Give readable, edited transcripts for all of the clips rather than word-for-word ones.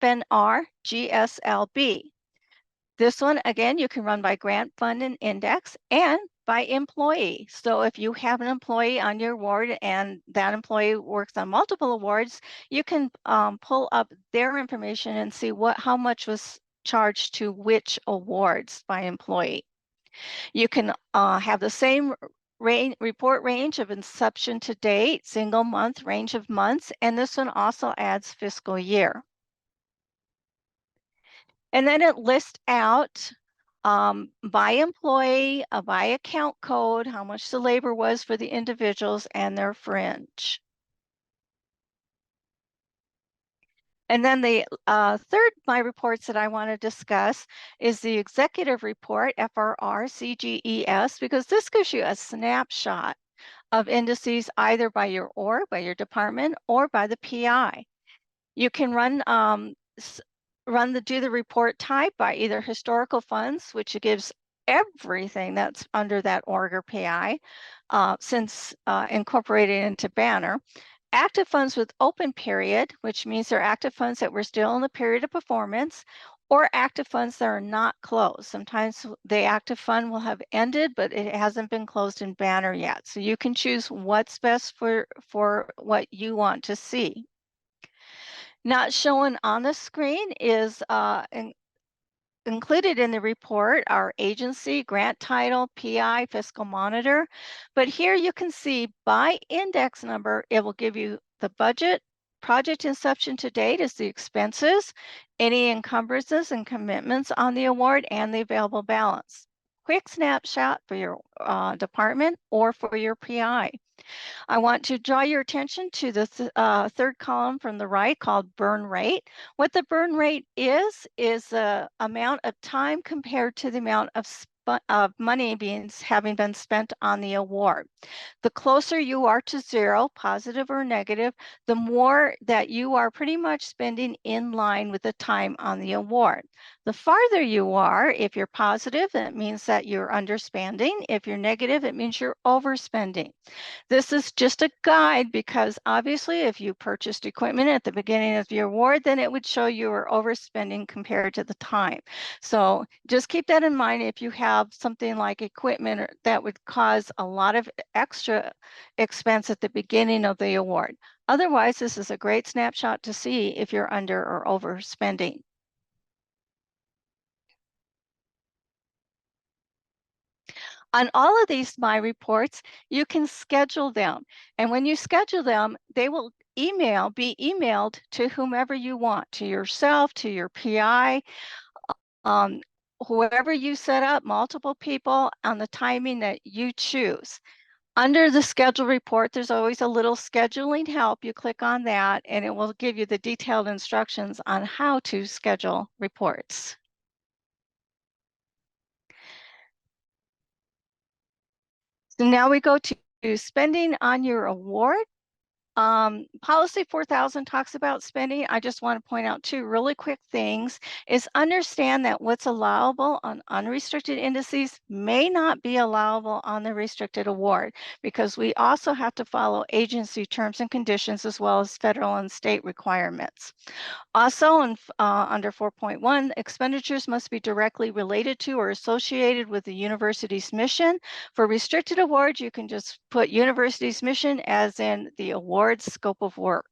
FNR GSLB. This one, again, you can run by grant, fund, and index, and by employee. So if you have an employee on your award and that employee works on multiple awards, you can pull up their information and see how much was charged to which awards by employee. You can have the same report range of inception to date, single month, range of months, and this one also adds fiscal year. And then it lists out by employee, by account code, how much the labor was for the individuals and their fringe. And then the third My Reports that I want to discuss is the executive report, FRR CGES, because this gives you a snapshot of indices either by your org, by your department, or by the PI. You can do the report type by either historical funds, which gives everything that's under that org or PI, since incorporated into Banner. Active funds with open period, which means they're active funds that were still in the period of performance, or active funds that are not closed. Sometimes the active fund will have ended, but it hasn't been closed in Banner yet. So you can choose what's best for what you want to see. Not shown on the screen is included in the report our agency, grant title, PI, fiscal monitor. But here you can see by index number, it will give you the budget, project inception to date is the expenses, any encumbrances and commitments on the award, and the available balance. Quick snapshot for your department or for your PI. I want to draw your attention to the third column from the right called burn rate. What the burn rate is the amount of time compared to the amount of money having been spent on the award. The closer you are to zero, positive or negative, the more that you are pretty much spending in line with the time on the award. The farther you are, if you're positive, that means that you're underspending. If you're negative, it means you're overspending. This is just a guide because obviously if you purchased equipment at the beginning of your award, then it would show you were overspending compared to the time. So just keep that in mind if you have something like equipment that would cause a lot of extra expense at the beginning of the award. Otherwise, this is a great snapshot to see if you're under or overspending. On all of these My Reports, you can schedule them. And when you schedule them, they will be emailed to whomever you want, to yourself, to your PI, whoever you set up, multiple people on the timing that you choose. Under the schedule report, there's always a little scheduling help. You click on that and it will give you the detailed instructions on how to schedule reports. So now we go to spending on your award. Policy 4000 talks about spending. I just want to point out two really quick things is understand that what's allowable on unrestricted indices may not be allowable on the restricted award because we also have to follow agency terms and conditions as well as federal and state requirements. Also, under 4.1, expenditures must be directly related to or associated with the university's mission. For restricted awards, you can just put university's mission as in the award's scope of work.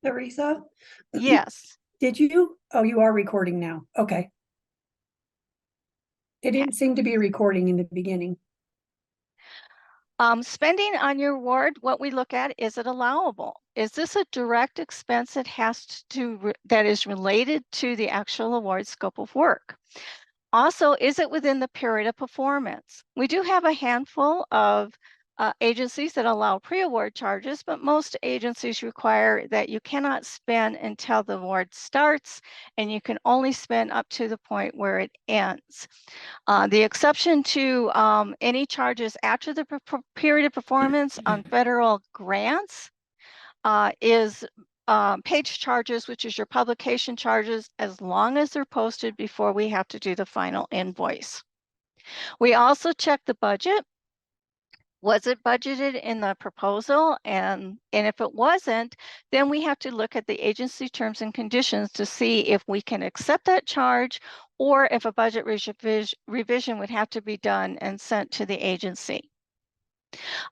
Teresa? Yes. Did you? Oh, you are recording now. Okay. It didn't seem to be recording in the beginning. Spending on your award, what we look at, is it allowable? Is this a direct expense that is related to the actual award scope of work? Also, is it within the period of performance? We do have a handful of agencies that allow pre-award charges, but most agencies require that you cannot spend until the award starts, and you can only spend up to the point where it ends. The exception to any charges after the period of performance on federal grants is page charges, which is your publication charges, as long as they're posted before we have to do the final invoice. We also check the budget. Was it budgeted in the proposal? And if it wasn't, then we have to look at the agency terms and conditions to see if we can accept that charge or if a budget revision would have to be done and sent to the agency.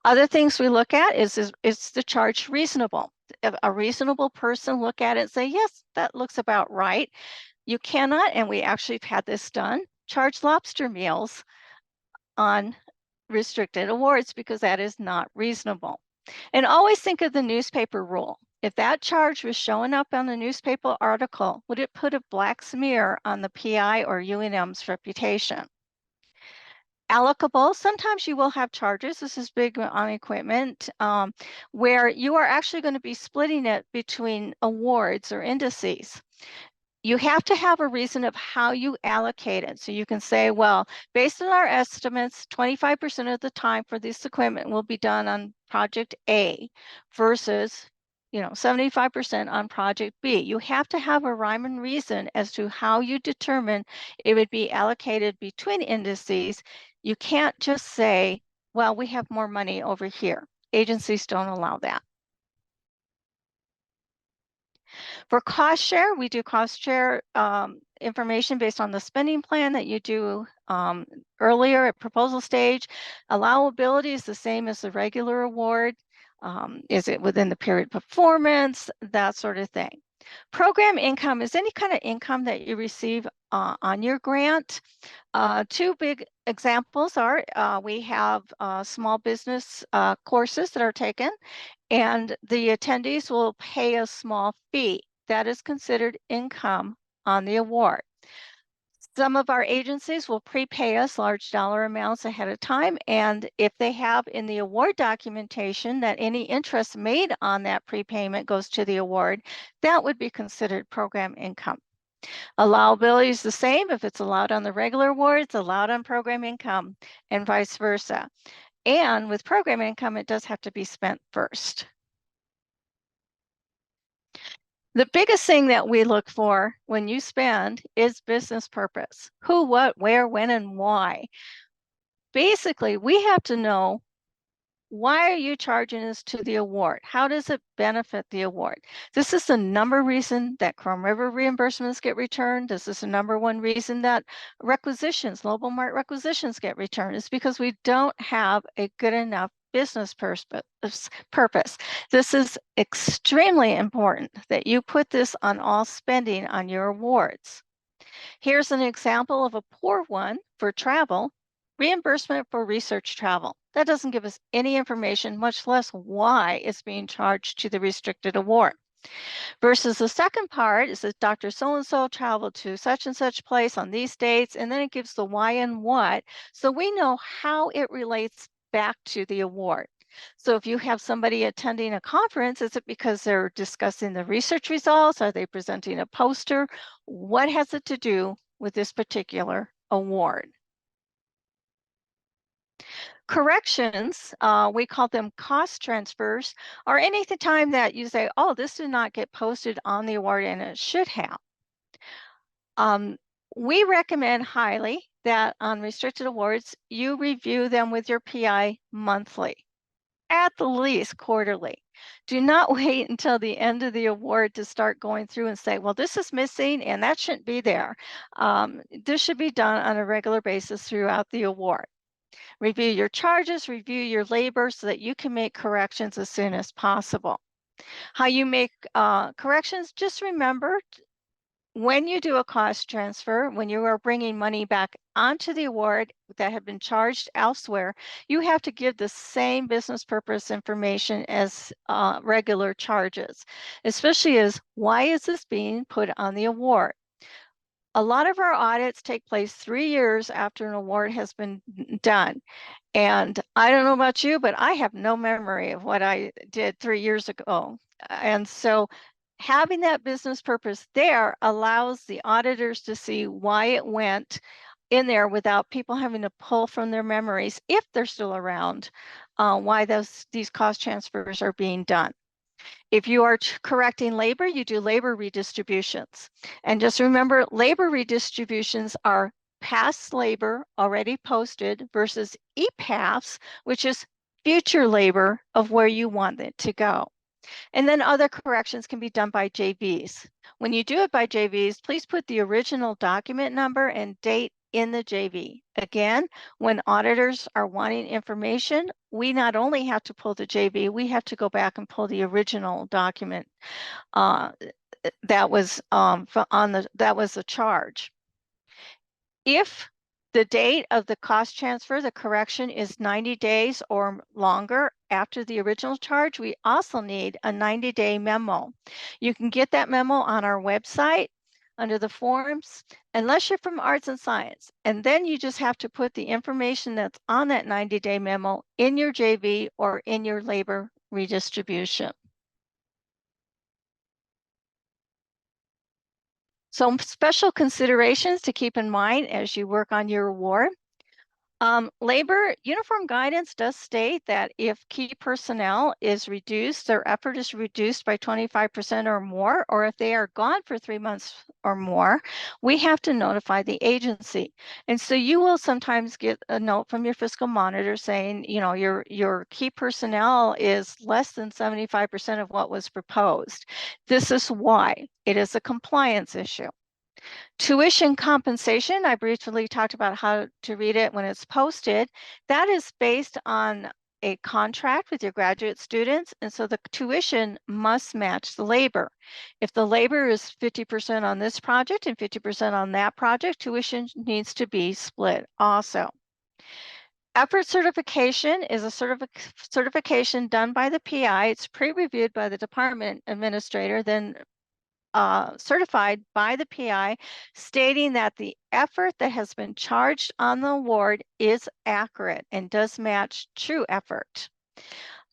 Other things we look at is the charge reasonable? If a reasonable person look at it and say, yes, that looks about right. You cannot, and we actually have had this done, charge lobster meals on restricted awards because that is not reasonable. And always think of the newspaper rule. If that charge was showing up on a newspaper article, would it put a black smear on the PI or UNM's reputation? Allocable, sometimes you will have charges, this is big on equipment, where you are actually going to be splitting it between awards or indices. You have to have a reason of how you allocate it. So you can say, well, based on our estimates, 25% of the time for this equipment will be done on project A versus 75% on project B. You have to have a rhyme and reason as to how you determine it would be allocated between indices. You can't just say, well, we have more money over here. Agencies don't allow that. For cost share, we do cost share information based on the spending plan that you do earlier at proposal stage. Allowability is the same as the regular award. Is it within the period performance? That sort of thing. Program income is any kind of income that you receive on your grant. Two big examples are we have small business courses that are taken, and the attendees will pay a small fee. That is considered income on the award. Some of our agencies will prepay us large dollar amounts ahead of time, and if they have in the award documentation that any interest made on that prepayment goes to the award, that would be considered program income. Allowability is the same. If it's allowed on the regular award, it's allowed on program income, and vice versa. And with program income, it does have to be spent first. The biggest thing that we look for when you spend is business purpose. Who, what, where, when, and why. Basically, we have to know, why are you charging us to the award? How does it benefit the award? This is the number reason that Chrome River reimbursements get returned. This is the number one reason that requisitions, Global Mart requisitions get returned. It's because we don't have a good enough business purpose. This is extremely important that you put this on all spending on your awards. Here's an example of a poor one for travel. Reimbursement for research travel. That doesn't give us any information, much less why it's being charged to the restricted award. Versus the second part is that Dr. So-and-so traveled to such and such place on these dates, and then it gives the why and what, so we know how it relates back to the award. So if you have somebody attending a conference, is it because they're discussing the research results? Are they presenting a poster? What has it to do with this particular award? Corrections, we call them cost transfers, or any time that you say, oh, this did not get posted on the award and it should have. We recommend highly that on restricted awards, you review them with your PI monthly, at the least quarterly. Do not wait until the end of the award to start going through and say, well, this is missing and that shouldn't be there. This should be done on a regular basis throughout the award. Review your charges, review your labor so that you can make corrections as soon as possible. How you make corrections, just remember when you do a cost transfer, when you are bringing money back onto the award that had been charged elsewhere, you have to give the same business purpose information as regular charges, especially as why is this being put on the award? A lot of our audits take place 3 years after an award has been done. And I don't know about you, but I have no memory of what I did 3 years ago. And so having that business purpose there allows the auditors to see why it went in there without people having to pull from their memories, if they're still around, why these cost transfers are being done. If you are correcting labor, you do labor redistributions. And just remember, labor redistributions are past labor already posted versus EPAFs, which is future labor of where you want it to go. And then other corrections can be done by JVs. When you do it by JVs, please put the original document number and date in the JV. Again, when auditors are wanting information, we not only have to pull the JV, we have to go back and pull the original document that was that was a charge. If the date of the cost transfer, the correction is 90 days or longer after the original charge, we also need a 90-day memo. You can get that memo on our website under the forms, unless you're from arts and science. And then you just have to put the information that's on that 90-day memo in your JV or in your labor redistribution. Some special considerations to keep in mind as you work on your award. Labor uniform guidance does state that if key personnel is reduced, their effort is reduced by 25% or more, or if they are gone for 3 months or more, we have to notify the agency. And so you will sometimes get a note from your fiscal monitor saying, you know, your key personnel is less than 75% of what was proposed. This is why. It is a compliance issue. Tuition compensation, I briefly talked about how to read it when it's posted. That is based on a contract with your graduate students, and so the tuition must match the labor. If the labor is 50% on this project and 50% on that project, tuition needs to be split also. Effort certification is a certification done by the PI. It's pre-reviewed by the department administrator, then certified by the PI, stating that the effort that has been charged on the award is accurate and does match true effort.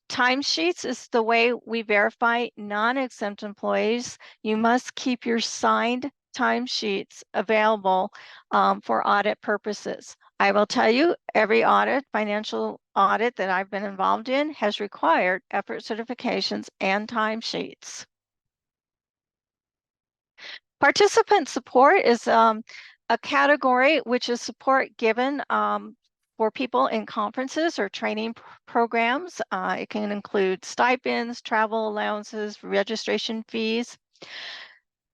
Timesheets is the way we verify non-exempt employees. You must keep your signed timesheets available for audit purposes. I will tell you, every audit, financial audit that I've been involved in has required effort certifications and timesheets. Participant support is a category which is support given for people in conferences or training programs. It can include stipends, travel allowances, registration fees.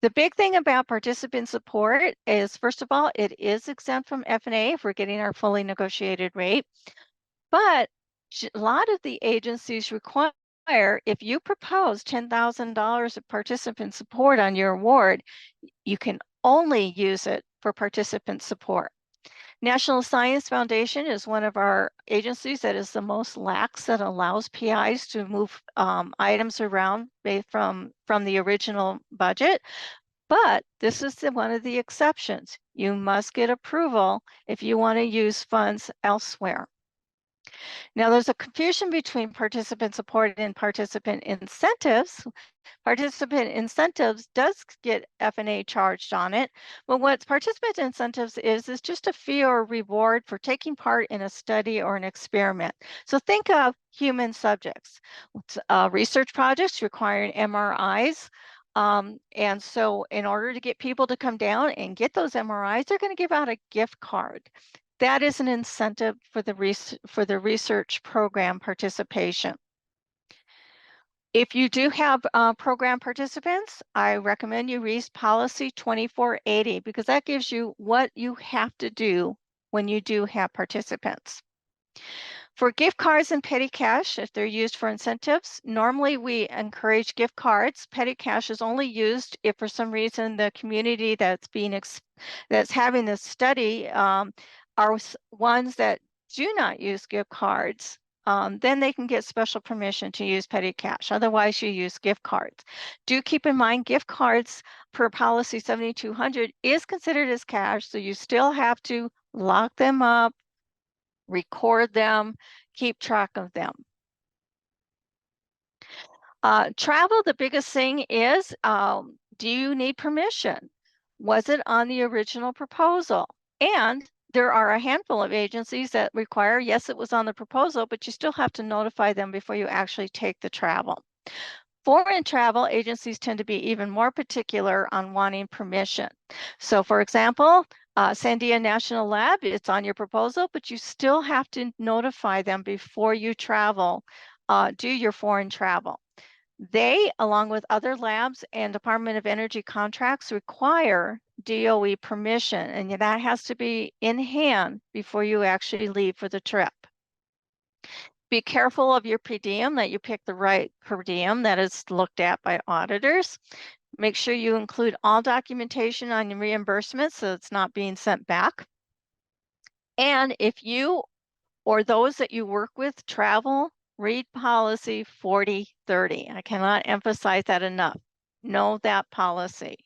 The big thing about participant support is, first of all, it is exempt from F&A if we're getting our fully negotiated rate. But a lot of the agencies require, if you propose $10,000 of participant support on your award, you can only use it for participant support. National Science Foundation is one of our agencies that is the most lax, that allows PIs to move items around from the original budget. But this is one of the exceptions. You must get approval if you want to use funds elsewhere. Now, there's a confusion between participant support and participant incentives. Participant incentives does get F&A charged on it, but what participant incentives is just a fee or reward for taking part in a study or an experiment. So think of human subjects. Research projects requiring MRIs. And so in order to get people to come down and get those MRIs, they're going to give out a gift card. That is an incentive for the research program participation. If you do have program participants, I recommend you read Policy 2480 because that gives you what you have to do when you do have participants. For gift cards and petty cash, if they're used for incentives, normally we encourage gift cards. Petty cash is only used if for some reason the community that's having this study are ones that do not use gift cards. Then they can get special permission to use petty cash. Otherwise, you use gift cards. Do keep in mind, gift cards per policy 7200 is considered as cash, so you still have to lock them up, record them, keep track of them. Travel, the biggest thing is, do you need permission? Was it on the original proposal? And there are a handful of agencies that require, yes, it was on the proposal, but you still have to notify them before you actually take the travel. Foreign travel agencies tend to be even more particular on wanting permission. So for example, Sandia National Lab, it's on your proposal, but you still have to notify them before you travel, do your foreign travel. They, along with other labs and Department of Energy contracts, require DOE permission, and that has to be in hand before you actually leave for the trip. Be careful of your per diem, that you pick the right per diem that is looked at by auditors. Make sure you include all documentation on your reimbursement so it's not being sent back. And if you or those that you work with travel, read policy 4030. I cannot emphasize that enough. Know that policy.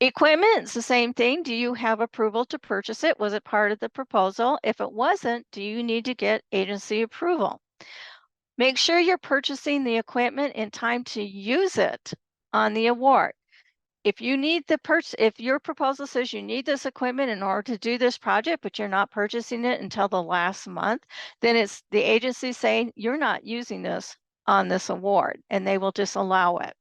Equipment, it's the same thing. Do you have approval to purchase it? Was it part of the proposal? If it wasn't, do you need to get agency approval? Make sure you're purchasing the equipment in time to use it on the award. If you need if your proposal says you need this equipment in order to do this project, but you're not purchasing it until the last month, then it's the agency saying you're not using this on this award, and they will disallow it.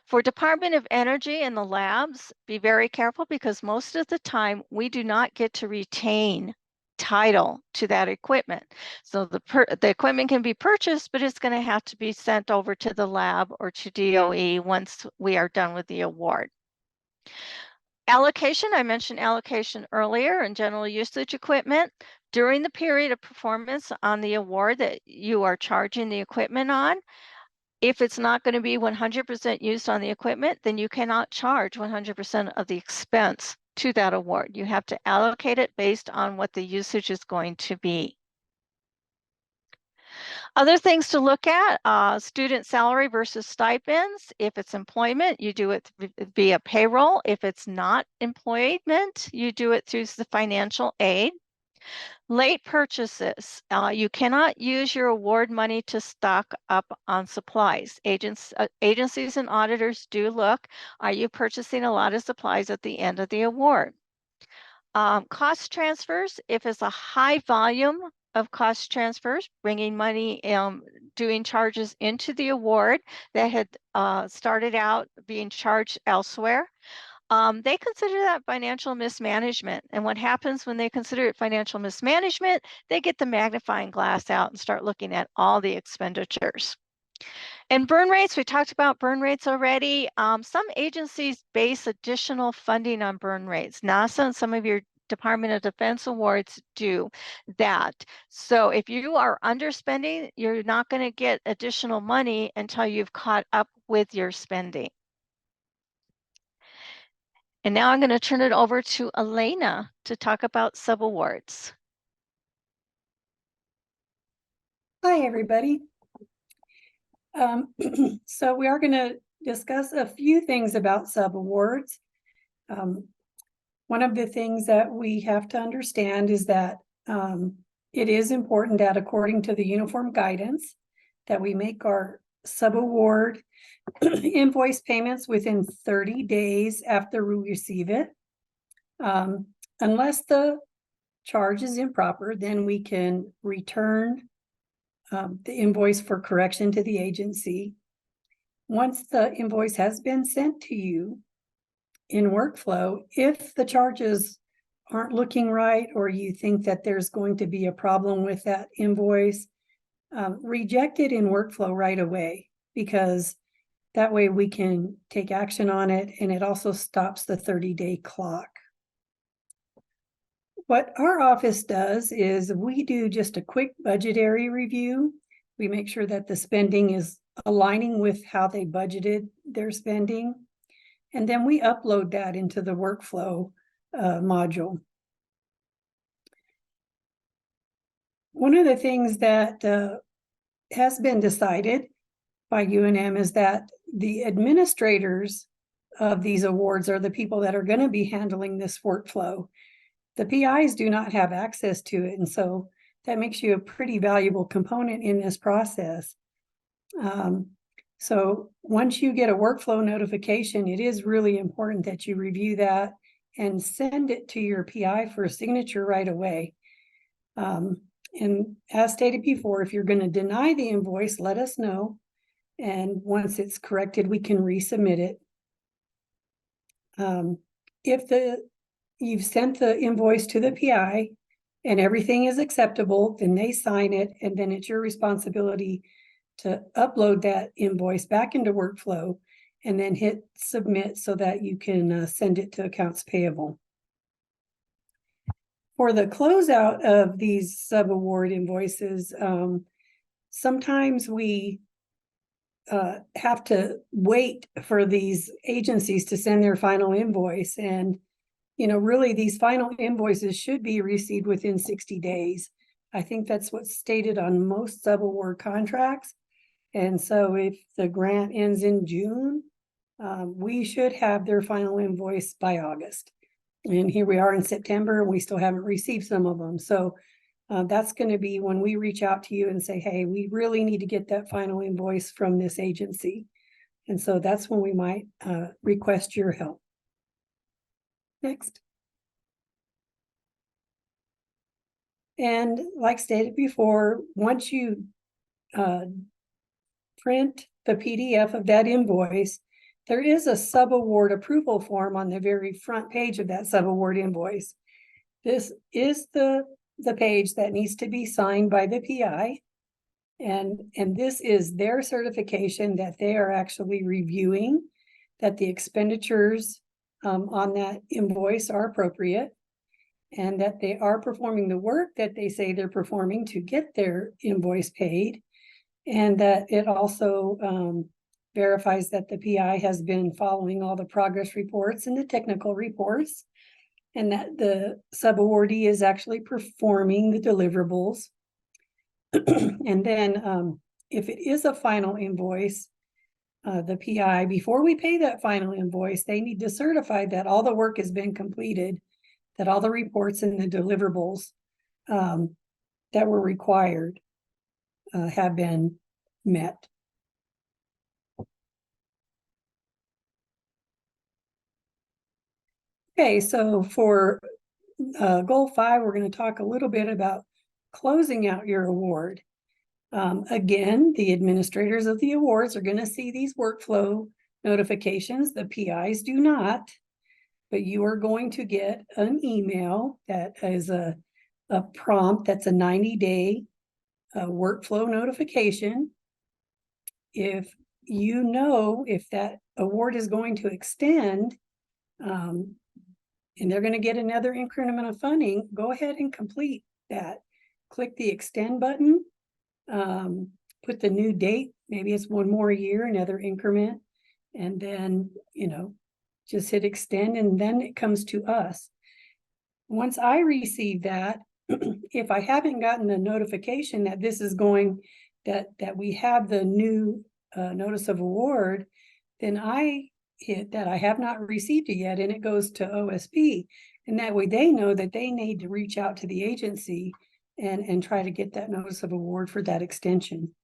For Department of Energy and the labs, be very careful because most of the time we do not get to retain title to that equipment. So the equipment can be purchased, but it's going to have to be sent over to the lab or to DOE once we are done with the award. Allocation, I mentioned allocation earlier, and general usage equipment. During the period of performance on the award that you are charging the equipment on, if it's not going to be 100% used on the equipment, then you cannot charge 100% of the expense to that award. You have to allocate it based on what the usage is going to be. Other things to look at, student salary versus stipends. If it's employment, you do it via payroll. If it's not employment, you do it through the financial aid. Late purchases, you cannot use your award money to stock up on supplies. Agencies and auditors do look, are you purchasing a lot of supplies at the end of the award? Cost transfers, if it's a high volume of cost transfers, bringing money, doing charges into the award that had started out being charged elsewhere, they consider that financial mismanagement. And what happens when they consider it financial mismanagement, they get the magnifying glass out and start looking at all the expenditures. And burn rates, we talked about burn rates already. Some agencies base additional funding on burn rates. NASA and some of your Department of Defense awards do that. So if you are underspending, you're not going to get additional money until you've caught up with your spending. And now I'm going to turn it over to Elena to talk about subawards. Hi, everybody. So we are going to discuss a few things about subawards. One of the things that we have to understand is that it is important that according to the uniform guidance that we make our subaward invoice payments within 30 days after we receive it. Unless the charge is improper, then we can return the invoice for correction to the agency. Once the invoice has been sent to you in workflow, if the charges aren't looking right or you think that there's going to be a problem with that invoice, reject it in workflow right away, because that way we can take action on it, and it also stops the 30-day clock. What our office does is we do just a quick budgetary review. We make sure that the spending is aligning with how they budgeted their spending. And then we upload that into the workflow module. One of the things that has been decided by UNM is that the administrators of these awards are the people that are going to be handling this workflow. The PIs do not have access to it, and so that makes you a pretty valuable component in this process. So once you get a workflow notification, it is really important that you review that and send it to your PI for a signature right away. And as stated before, if you're going to deny the invoice, let us know. And once it's corrected, we can resubmit it. if you've sent the invoice to the PI and everything is acceptable, then they sign it, and then it's your responsibility to upload that invoice back into workflow and then hit submit so that you can send it to accounts payable. For the closeout of these sub-award invoices, sometimes we have to wait for these agencies to send their final invoice. And, really these final invoices should be received within 60 days. I think that's what's stated on most sub-award contracts. And so if the grant ends in June, we should have their final invoice by August. And here we are in September, and we still haven't received some of them. So that's going to be when we reach out to you and say, hey, we really need to get that final invoice from this agency. And so that's when we might request your help. Next. And like stated before, once you print the PDF of that invoice, there is a sub-award approval form on the very front page of that sub-award invoice. This is the page that needs to be signed by the PI. And this is their certification that they are actually reviewing that the expenditures on that invoice are appropriate, and that they are performing the work that they say they're performing to get their invoice paid, and that it also verifies that the PI has been following all the progress reports and the technical reports, and that the sub-awardee is actually performing the deliverables. And then if it is a final invoice, the PI, before we pay that final invoice, they need to certify that all the work has been completed, that all the reports and the deliverables that were required have been met. Okay, so for goal 5, we're going to talk a little bit about closing out your award. Again, the administrators of the awards are going to see these workflow notifications. The PIs do not, but you are going to get an email that is a prompt that's a 90-day workflow notification. If you know if that award is going to extend, and they're going to get another increment of funding, go ahead and complete that. Click the extend button, put the new date, maybe it's one more year, another increment, and then, just hit extend, and then it comes to us. Once I receive that, if I haven't gotten a notification that this is going, that we have the new notice of award, then I hit that I have not received it yet, and it goes to OSP, and that way they know that they need to reach out to the agency and try to get that notice of award for that extension.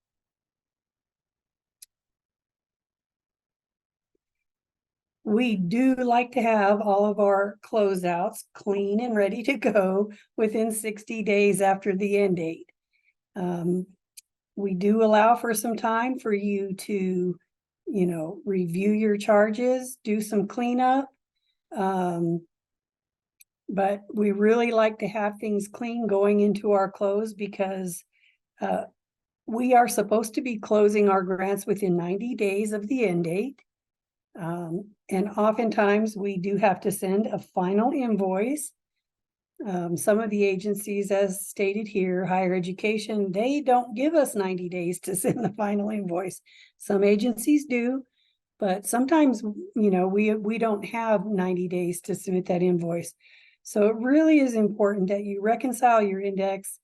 We do like to have all of our closeouts clean and ready to go within 60 days after the end date. We do allow for some time for you to review your charges, do some cleanup. But we really like to have things clean going into our close, because we are supposed to be closing our grants within 90 days of the end date. And oftentimes we do have to send a final invoice. Some of the agencies, as stated here, higher education, they don't give us 90 days to send the final invoice. Some agencies do, but sometimes, we don't have 90 days to submit that invoice. So it really is important that you reconcile your index,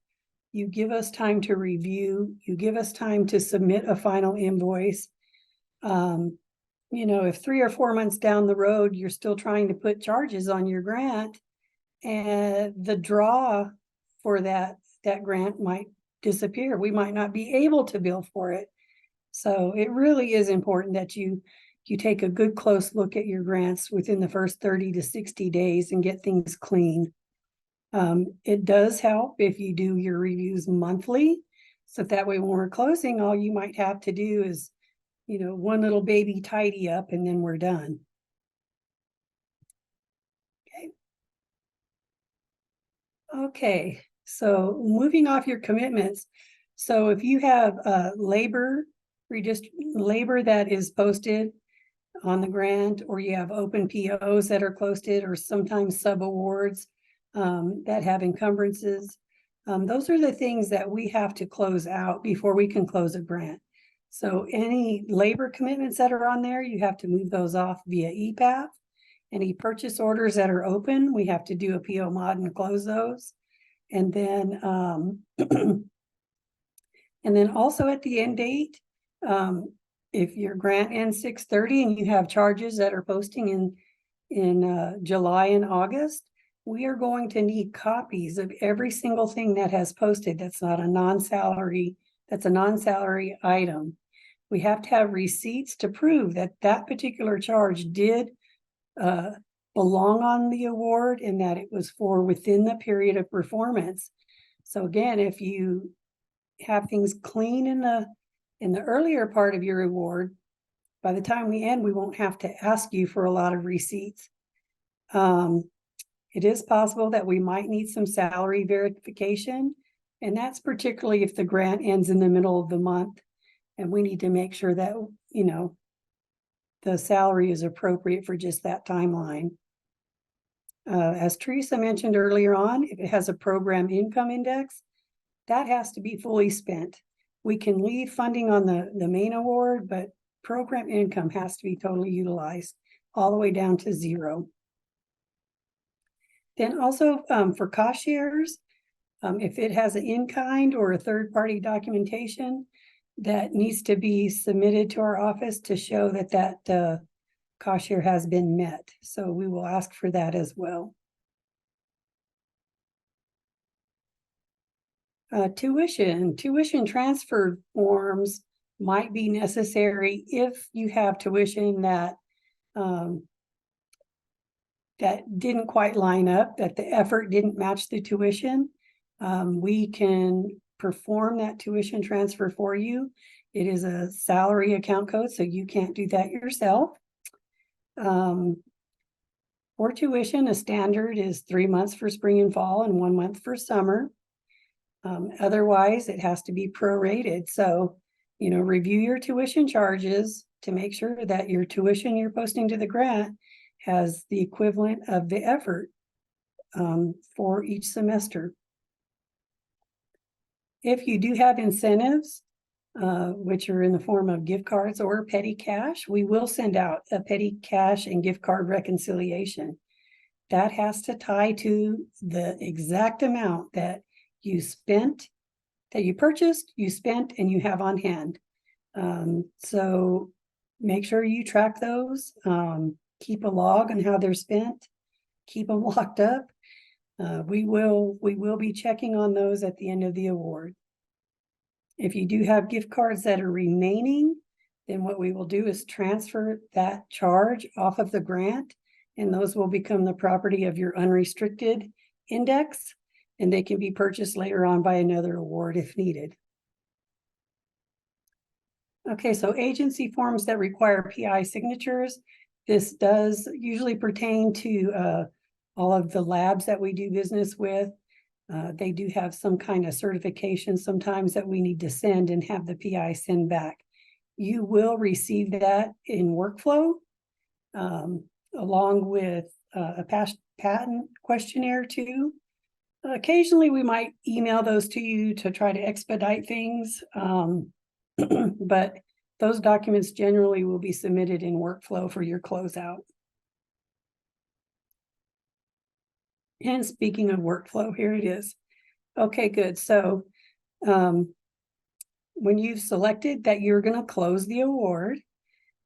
you give us time to review, you give us time to submit a final invoice. If 3 or 4 months down the road, you're still trying to put charges on your grant, and the draw for that grant might disappear. We might not be able to bill for it. So it really is important that you take a good close look at your grants within the first 30 to 60 days and get things clean. It does help if you do your reviews monthly. So that way, when we're closing, all you might have to do is, one little baby tidy up, and then we're done. Okay, so moving off your commitments. So if you have labor, labor that is posted on the grant, or you have open POs that are posted, or sometimes subawards that have encumbrances. Those are the things that we have to close out before we can close a grant. So any labor commitments that are on there, you have to move those off via EPAF. Any purchase orders that are open, we have to do a PO mod and close those. And then and then also at the end date, if your grant ends 6/30 and you have charges that are posting in July and August, we are going to need copies of every single thing that has posted that's not a non-salary, that's a non-salary item. We have to have receipts to prove that that particular charge did belong on the award and that it was for within the period of performance. So again, if you have things clean in the earlier part of your award, by the time we end, we won't have to ask you for a lot of receipts. It is possible that we might need some salary verification, and that's particularly if the grant ends in the middle of the month and we need to make sure that, you know, the salary is appropriate for just that timeline. As Teresa mentioned earlier on, if it has a program income index, that has to be fully spent. We can leave funding on the main award, but program income has to be totally utilized all the way down to 0. Then also for cost shares, if it has an in-kind or a third-party documentation that needs to be submitted to our office to show that that cost share has been met. So we will ask for that as well. Tuition transfer forms might be necessary if you have tuition that that didn't quite line up, that the effort didn't match the tuition. We can perform that tuition transfer for you. It is a salary account code, so you can't do that yourself. For tuition, a standard is 3 months for spring and fall and 1 month for summer. Otherwise, it has to be prorated. So, you know, review your tuition charges to make sure that your tuition you're posting to the grant has the equivalent of the effort for each semester. If you do have incentives, which are in the form of gift cards or petty cash, we will send out a petty cash and gift card reconciliation. That has to tie to the exact amount that you spent, that you purchased, you spent, and you have on hand. So make sure you track those, keep a log on how they're spent, keep them locked up. We will be checking on those at the end of the award. If you do have gift cards that are remaining, then what we will do is transfer that charge off of the grant, and those will become the property of your unrestricted index, and they can be purchased later on by another award if needed. Okay, so agency forms that require PI signatures. This does usually pertain to all of the labs that we do business with. They do have some kind of certification sometimes that we need to send and have the PI send back. You will receive that in workflow along with a patent questionnaire too. Occasionally we might email those to you to try to expedite things, but those documents generally will be submitted in workflow for your closeout. And speaking of workflow, here it is. Okay, good. So when you've selected that you're going to close the award,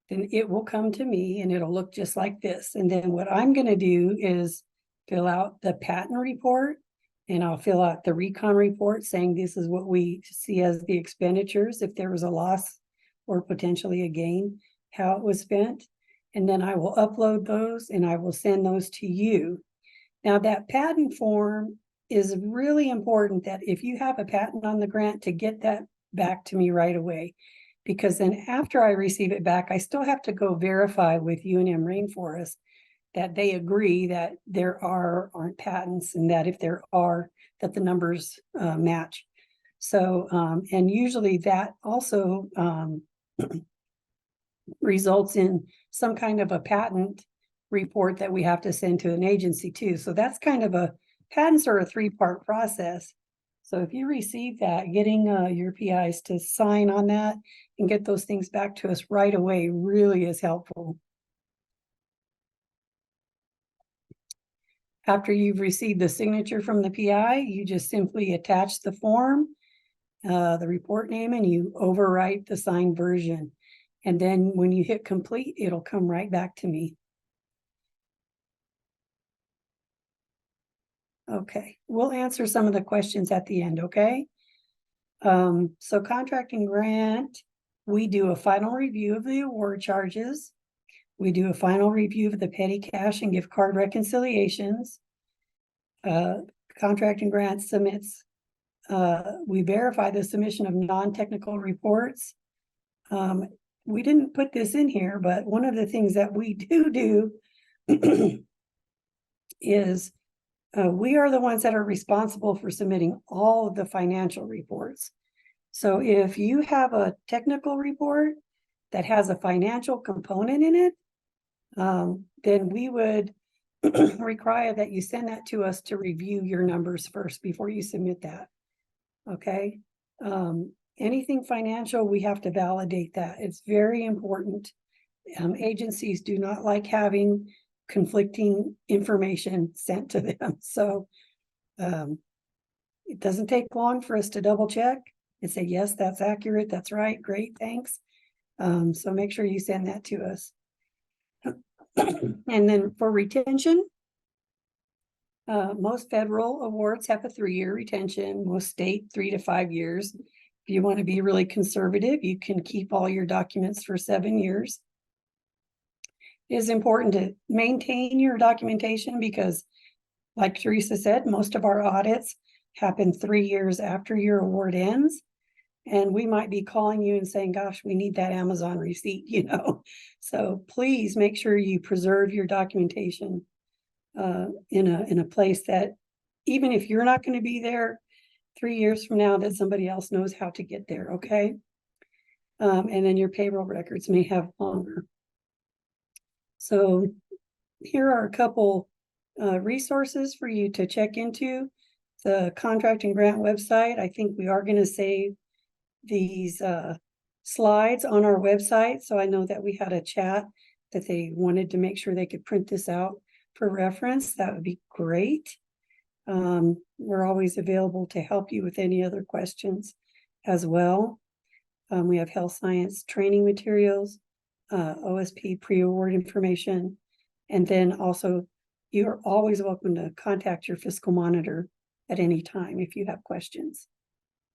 then it will come to me and it'll look just like this. And then what I'm going to do is fill out the patent report, and I'll fill out the recon report saying this is what we see as the expenditures, if there was a loss or potentially a gain, how it was spent. And then I will upload those and I will send those to you. Now that patent form is really important, that if you have a patent on the grant, to get that back to me right away, because then after I receive it back, I still have to go verify with UNM Rainforest that they agree that there aren't patents, and that if there are, that the numbers match. So, and usually that also results in some kind of a patent report that we have to send to an agency too. So that's kind of patents are a 3-part process. So if you receive that, getting your PIs to sign on that and get those things back to us right away really is helpful. After you've received the signature from the PI, you just simply attach the form, the report name, and you overwrite the signed version. And then when you hit complete, it'll come right back to me. Okay, we'll answer some of the questions at the end, okay? So contract and grant, we do a final review of the award charges. We do a final review of the petty cash and gift card reconciliations. Contract and grant submits, we verify the submission of non-technical reports. We didn't put this in here, but one of the things that we do is we are the ones that are responsible for submitting all of the financial reports. So if you have a technical report that has a financial component in it, then we would require that you send that to us to review your numbers first before you submit that. Okay. Anything financial, we have to validate that. It's very important. Agencies do not like having conflicting information sent to them. So it doesn't take long for us to double check and say, yes, that's accurate. That's right. Great. Thanks. So make sure you send that to us. And then for retention, most federal awards have a 3-year retention, most state 3 to 5 years. If you want to be really conservative, you can keep all your documents for 7 years. It is important to maintain your documentation because, like Teresa said, most of our audits happen 3 years after your award ends. And we might be calling you and saying, gosh, we need that Amazon receipt, you know. So please make sure you preserve your documentation in a place that, even if you're not going to be there 3 years from now, that somebody else knows how to get there, okay? And then your payroll records may have longer. So here are a couple resources for you to check into. The contract and grant website. I think we are going to save these slides on our website. So I know that we had a chat that they wanted to make sure they could print this out for reference. That would be great. We're always available to help you with any other questions as well. We have health science training materials, OSP pre-award information, and then also you're always welcome to contact your fiscal monitor at any time if you have questions.